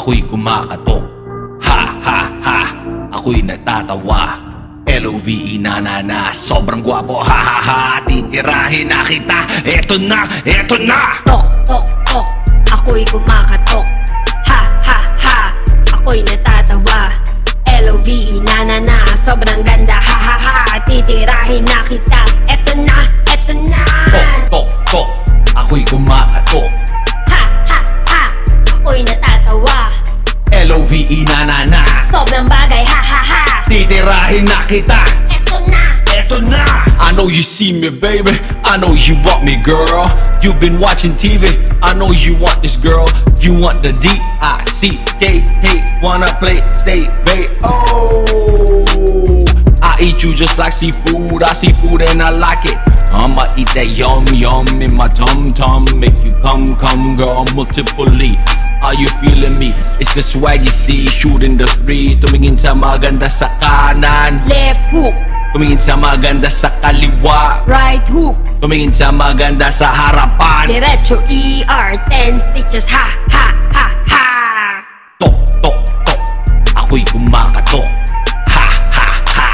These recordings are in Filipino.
Ako'y kumakatok, ha ha ha. Ako'y nagtatawa, L-O-V-E na na na. Sobrang gwapo, ha ha ha. Titirahin na kita, eto na, eto na. Tok, tok, tok, ako'y kumakatok, ha ha ha. Ako'y natatawa, L-O-V-E na na na. Sobrang ganda, ha ha ha. Titirahin na kita, eto na, eto na. Tok, tok, tok, ako'y kumakatok, Ha ha ha, ako'y natatawa, L-O-V-E na na na. sobrang bagay, ha ha ha. Titirahin na kita, Eto na. eto na. I know you see me, baby, I know you want me, girl. You've been watching TV, I know you want this, girl. You want the D-I-C-K, hey, wanna play, stay, babe. Oh, I eat you just like seafood, I see food and I like it. I'ma eat that yum yum in my tum tum. Make you come girl, multiply. Are you feeling me? It's the swag you see, shooting the three. Tumingin sa maganda sa kanan, Left hook, tumingin sa maganda sa kaliwa, right hook, tumingin sa maganda sa harapan. diretso ER, 10 stitches, ha ha ha ha. Tok, tok, tok, ako'y kumakatok, ha ha ha.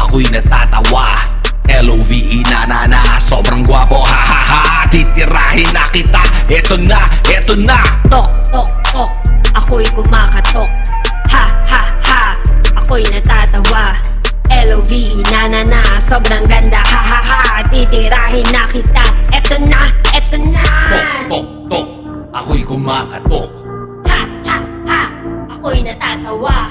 Ako'y natatawa, L-O-V-E na na na. Sobrang gwapo, ha ha ha. Titirahin na kita, eto na, eto na. Tok, tok, tok, ako'y kumakatok, ha ha ha. Ako'y natatawa, L-O-V-E na na na. Sobrang ganda, ha ha ha. Titirahin na kita, eto na, eto na. Tok, tok, tok, ako'y kumakatok, Ha ha ha, ako'y natatawa,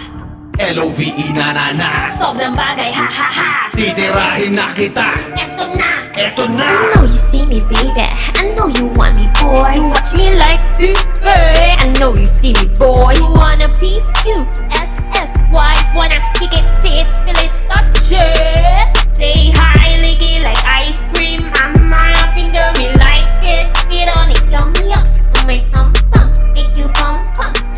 L-O-V-E na na na. sobrang bagay, ha ha ha. Titirahin na kita, Eto na. eto na. I know you see me, baby. I know you want me, boy. You watch me like TV. I know you see me, boy. You wanna P-U-S-S-Y. Wanna kick it, see it, feel it, touch it. Say hi, lick it like ice cream. Mama, finger me like it. Spit on it, yummy up on my tum tum. Make you come.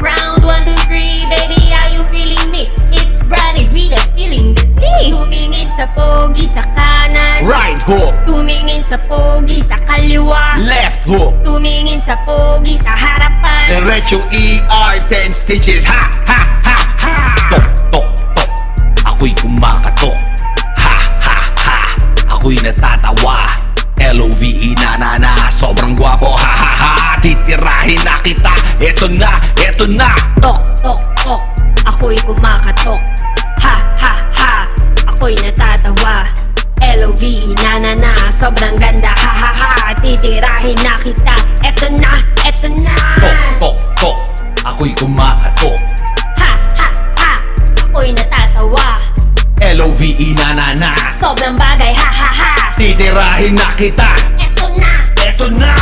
Round 1, 2, 3, baby, are you feeling me? It's Brady Rita feeling the tea. Tumingin sa pogi sa kanan, Right hook, tumingin sa pogi sa kaliwa, left hook, tumingin sa pogi sa harapan. diretso ER, 10 stitches, ha ha ha ha. Tok, tok, tok, ako'y kumakatok, ha ha ha. Ako'y natatawa, L-O-V-E na na na. Sobrang gwapo, ha ha ha. Titirahin na kita, eto na, eto na. Tok, tok, tok, ako'y kumakatok, ha ha ha. Ako'y natatawa, L-O-V-E na na na. Sobrang ganda, ha ha ha. Titirahin na kita, eto na, eto na. Tok, tok, tok, ako'y kumakatok, Ha ha ha, ako'y natatawa, L-O-V-E na na na. sobrang bagay, ha ha ha. Titirahin na kita, Eto na. eto na.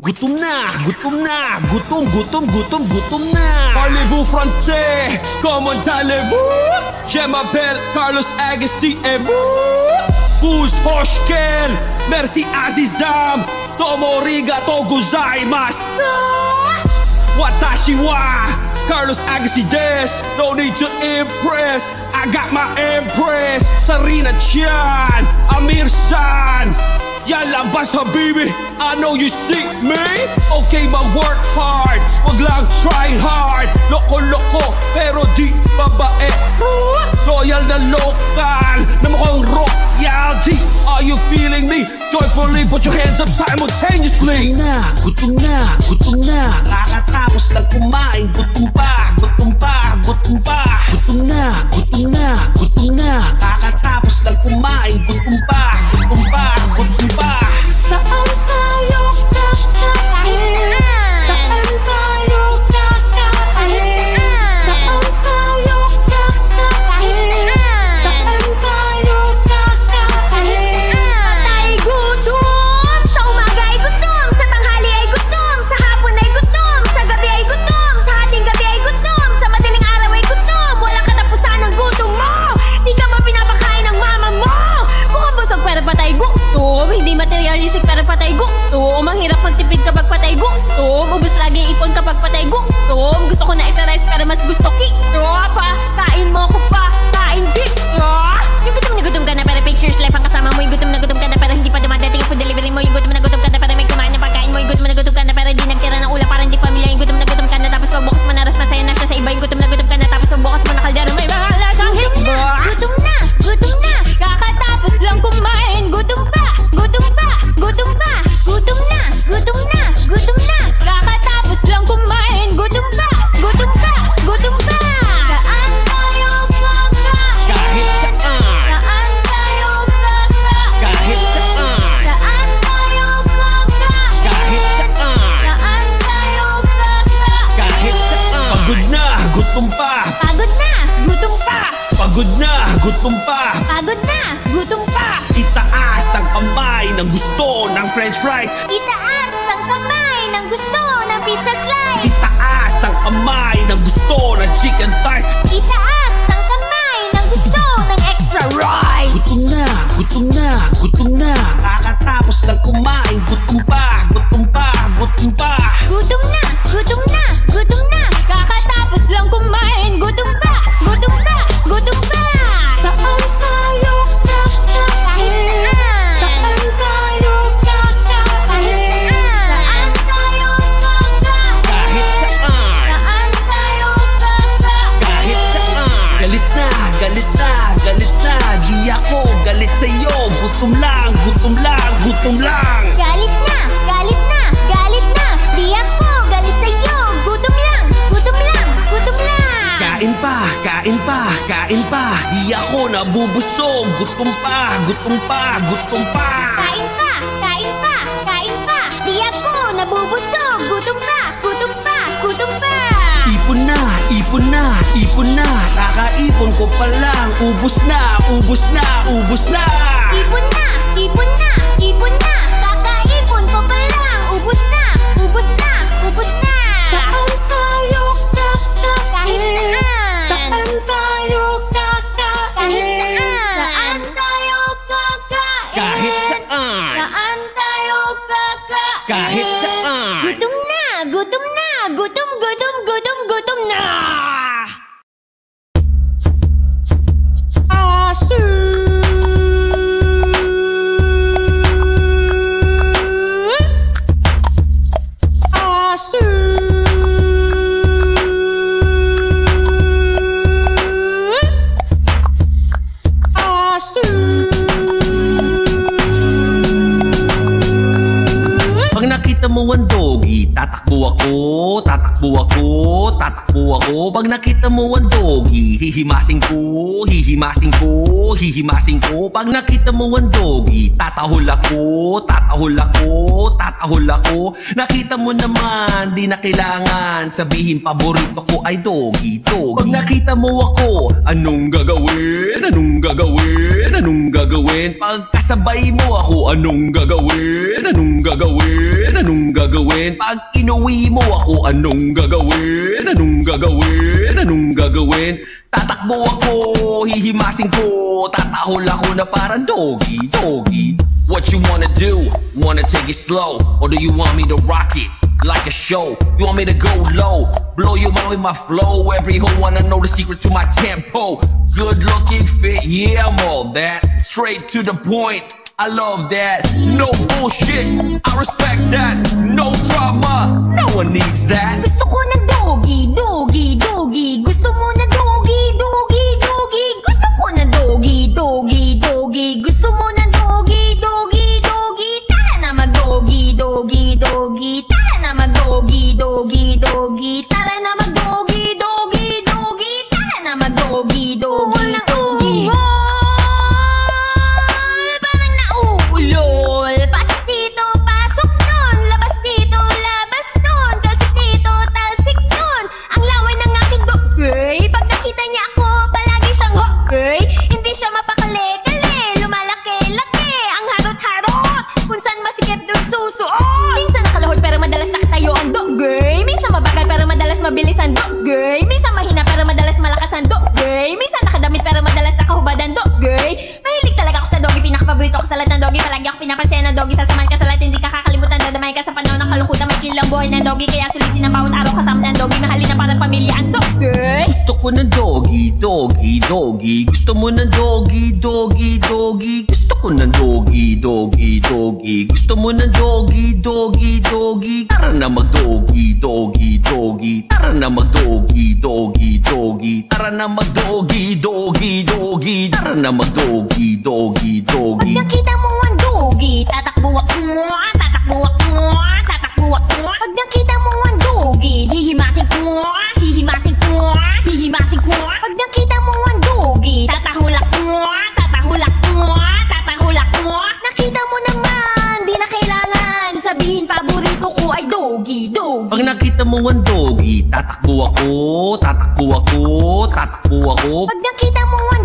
Gutom na, gutom na, gutom, gutom, gutom, gutom na. Parlez-vous français? Comment allez-vous? Je m'appelle Carlos Agassi et vous? Who's Hoshkel? Merci Azizam. Tomo arigatou gozaimasu. Watashi wa Carlos Agassi desu. No need to impress, I got my empress. Sarina Chan, Amir San. Yalla bas habibi, I know you see me. Okay, mag-work hard, wag lang try hard. Loko-loko, pero di babae. Loyal na local, na mukhang royalty. Are you feeling me? Joyfully put your hands up simultaneously. Gutom na, gutom na. Kakatapos lang kumain. Gutom pa, gutom pa, gutom pa. Gutom na, gutom na, gutom na. Kakatapos lang kumain. Gutom pa, gutom pa, gutom pa. Saan tayo kakain? Saan tayo kakain? Saan tayo kakain? Saan tayo kakain? Ay gutom! Sa umaga ay gutom! Sa tanghali ay gutom! Sa hapon ay gutom! Sa gabi ay gutom! Sa hating gabi ay gutom! Sa madaling araw ay gutom! Walang katapusan ang gutom mo! Di ka ba pinapakain ng mama mo? Mukhang busog pero patay gutom! Hindi materialistic pero patay gutom! Ang hirap magtipid kapag patay gutom! Ubus lagi ang ipon kapag patay gutom! Gusto ko na exercise pero mas gusto kito pa! Kain mo ako pa! Kain dito! Yung gutom na gutom ka na pero pictures life ang kasama mo. Yung gutom na gutom ka na pero hindi pa dumadating ang food delivery mo. Yung gutom na gutom ka na pero may kumain na pagkain mo. Yung gutom na gutom ka na pero di nagtira ng ulam parang di Pagod na, gutom pa. Pagod na, gutom pa. Itaas ang kamay ng gusto ng french fries. Itaas ang kamay ng gusto ng pizza slice. Itaas ang kamay ng gusto ng chicken thighs. Itaas ang kamay ng gusto ng extra rice. Gutom na, gutom na, gutom na. Kakatapos lang kumain, gutom pa, gutom pa, gutom pa. Gutom na, gutom na, gutom na. Kakatapos lang kumain, gutom pa, gutom pa, gutom pa. Saan tayo kakain? Saan tayo kakain? Saan tayo kakain? Kahit saan, Saan tayo kakain? kahit saan. Galit na, galit na, galit na. Di ako galit sa'yo. Gutom lang, gutom lang, gutom lang. Galit na, galit na, galit na. Di ako galit sa'yo. Gutom lang, gutom lang, gutom lang. Kain pa, kain pa, kain pa. Di ako nabubusog. Gutom pa, gutom pa, gutom pa. Kain pa, kain pa, kain pa. Di ako nabubusog. Gutom pa, gutom pa, gutom pa. Ipon na, ipon na, ipon na. Kakaipon ko pa lang. Ubus na, ubus na, ubus na. Ipon na, ipon na, ipon na. Kakaipon ko pa lang. Ubus na, ubus na, ubus na. Saan tayo Kahit kakain? saan. Saan tayo Kahit kakain? saan. Saan tayo kakain? Kahit saan. Saan tayo kakain? Kahit saan. Gutom na, gutom na, gutom, gutom, gutom, gutom na. Pag nakita mo ang doggy, tatakbo ako, tatakbo ako, tatakbo ako. Pag nakita mo ang doggy, hihimasing ko, hihimasing ko, hihimasing ko. Pag nakita mo ang doggy, tatahol ako, tatahol ako, tatahol ako. Nakita mo naman, di na kailangan sabihin paborito ko ay doggy, doggy. Pag nakita mo ako, anong gagawin, anong gagawin, anong gagawin? Pag kasabay mo ako, anong gagawin, anong gagawin, anong gagawin? Pag inuwi mo ako, anong gagawin, anong gagawin, anong gagawin? Tatakbo ako, hihimasing ko, tatahol ako na parang doggy, doggy. What you wanna do? Wanna take it slow? Or do you want me to rock it like a show? You want me to go low? Blow your mind with my flow. Every hoe wanna know the secret to my tempo. Good looking fit, yeah, I'm all that. Straight to the point, I love that. No bullshit, I respect that. No drama, no one needs that. Gusto ko na doggy, doggy, doggy. Gusto mo na doggy, doggy, doggy. Gusto ko na doggy, doggy, doggy. Gusto mo na doggy, doggy, doggy. Tara na mag-doggy, doggy, doggy. Tara na mag-doggy, doggy, doggy. Tara na mag-doggy, doggy, doggy. Tara na mag-doggy, doggy, doggy. Parang nauulol. Pasok dito, pasok nun. Labas dito, labas nun. Talsik dito, talsik nun. Ang laway ng aking doggy. Pag nakita niya ako, palagi siyang hokey. Hindi siya mapakali-kali. Lumalaki-laki. Ang harot-harot. Kung saan masikip dun susuot. Minsan nakalahod pero madalas nakatayo ang doggy. Minsan mabagal pero madalas mabilis ang doggy. Minsan mahina pero madalas malakas ang doggy. Minsan nakadamit pero madalas nakahubad ang doggy. Mahilig talaga ako sa doggy. Pinakapaborito ko sa lahat ng doggy. Palagi ako pinapasaya ng doggy. Sasamahan ka sa lahat, hindi ka kakalimutan. Dadamay ka sa panahon ng kalukutan. May kilang buhay ng doggy. Kaya sulitin ang bawat araw kasama ng doggy. Mahalin na parang pamilya ang doggy. Gusto ko ng doggy, doggy, doggy. Gusto mo ng doggy, doggy, doggy. Gusto ko ng doggy, doggy, doggy. Gusto mo ng doggy, doggy, doggy. Tara na mag-doggy, doggy, doggy. Tara na mag-doggy, doggy, doggy. Tara na mag-doggy, doggy, doggy. Tara na mag-doggy, doggy, Pag doggy. nakita mo ang doggy, tatakbo ako, tatakbo ako, tatakbo ako. Pag nakita mo ang doggy, hihimasin ko, hihimasin ko, hihimasin ko. Pag nakita mo ang doggy, tatahol ako, tatahol ako, tatahol ako. Nakita mo naman, di na kailangan sabihin paborito ko ay doggy, doggy. Pag nakita mo ang doggy, tatakbo ako, tatakbo ako, tatakbo ako. Pag nakita mo ang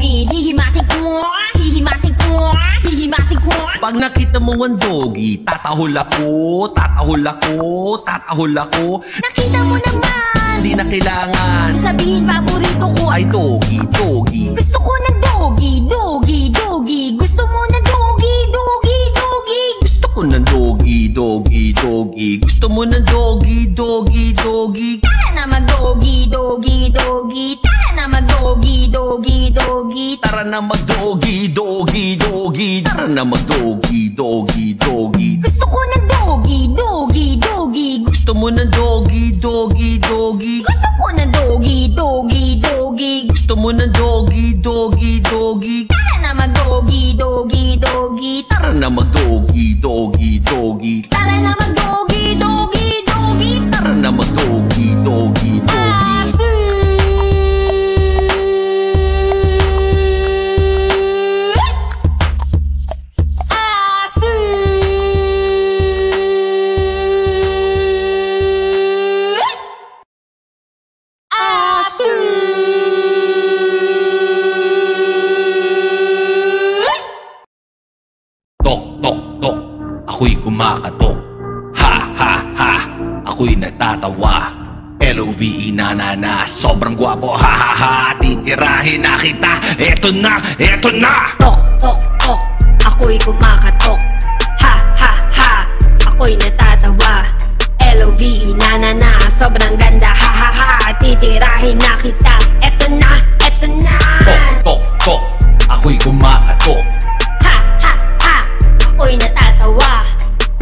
doggy. Hihimasin ko, hihimasin ko, hihimasin ko. Pag nakita mo ang doggy, tatahol ako, tatahol ako, tatahol ako. Nakita mo naman, Hindi na kailangan sabihin paborito ko ay doggy, doggy. gusto ko ng doggy, doggy, doggy. Gusto mo ng doggy, doggy, doggy. Gusto ko ng doggy, doggy, doggy. Gusto mo ng doggy, doggy, doggy. Tara na mag-doggy, doggy, doggy. Tara na mag-doggy, doggy, doggy. Tara na mag-doggy, doggy, doggy. Tara na mag-doggy, doggy, doggy. Gusto ko ng doggy, doggy, doggy. Gusto mo ng doggy, doggy, doggy. Gusto ko ng doggy, doggy, doggy. Gusto mo ng doggy, doggy, doggy. Tara na mag-doggy, doggy, doggy. Tara na mag-doggy, doggy, doggy. Tara na mag-doggy, doggy, doggy. Tara na mag-doggy, doggy, doggy. Tok, tok, tok, ako'y kumakatok. Ha, ha, ha, ako'y natatawa. L-O-V-E na na na, sobrang gwapo. Ha, ha, ha, titirahin na kita. Eto na, eto na. Tok, tok, tok, ako'y kumakatok. Ha, ha, ha, ako'y natatawa. L-O-V-E na na na, sobrang ganda. Ha, ha, ha, titirahin na kita. Eto na, eto na. Tok, tok, tok, ako'y kumakatok. Ha, ha, ha, ako'y natatawa.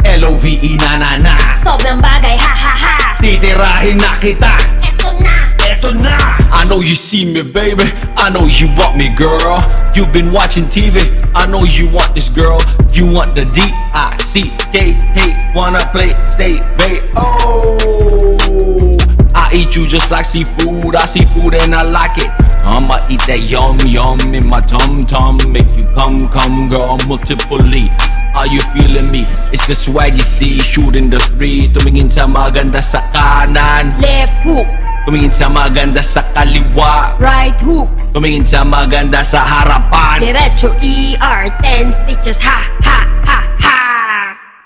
L-O-V-E na na na, Sobrang bagay, ha, ha, ha. titirahin na kita. Eto na. Eto na. I know you see me, baby. I know you want me, girl. You've been watching TV. I know you want this girl. You want the D-I-C-K. Hey, wanna play, stay, babe. Oh, I eat you just like seafood. I see food and I like it. I'ma eat that yum yum in my tum tum. Make you come come, girl, multiply. Are you feeling me? It's the swag you see. Shooting the three. Tumingin sa maganda sa kanan. Left hook, Tumingin sa maganda sa kaliwa. right hook. Tumingin sa maganda sa harapan. Diretso ER, 10 stitches, ha, ha, ha, ha.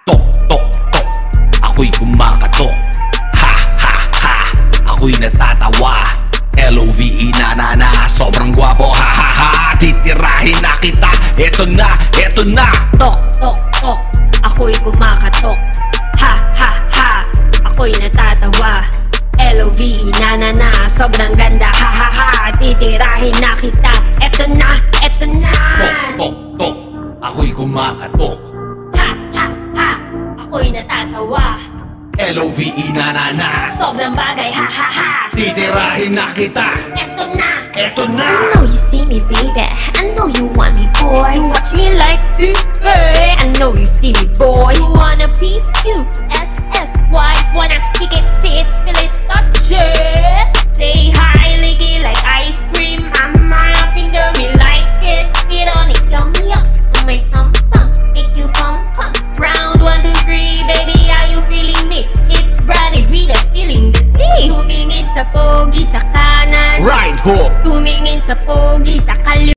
Tok, tok, tok, ako'y kumakatok. Ha, ha, ha, ako'y natatawa. L-O-V-E na na na, sobrang gwapo. Ha, ha, ha, titirahin na kita. Eto na, eto na. Tok, tok, tok, ako'y kumakatok. Ha, ha, ha, ako'y natatawa. L-O-V-E na na na, sobrang ganda. Ha, ha, ha, titirahin na kita. Eto na, eto na. Tok, tok, tok, ako'y kumakatok. Ha, ha, ha, ako'y natatawa. L-O-V-E na na na, Sobrang bagay, ha, ha, ha. titirahin na kita. Eto na. Eto na. I know you see me, baby. I know you want me, boy. You watch me like TV. I know you see me, boy. You wanna P-U-S-S-Y. Wanna kick it, fit, feel it, touch it. Say hi, lick it like ice cream. Mama, finger me like it. Spit on it, yummy up on my tum tum. Make you come, come. Round 1, 2, 3, baby, are you feeling me? It's Brady Rita feeling the tea. Tumingin sa pogi sa kanan. Right hook. Tumingin sa pogi sa kaliwa.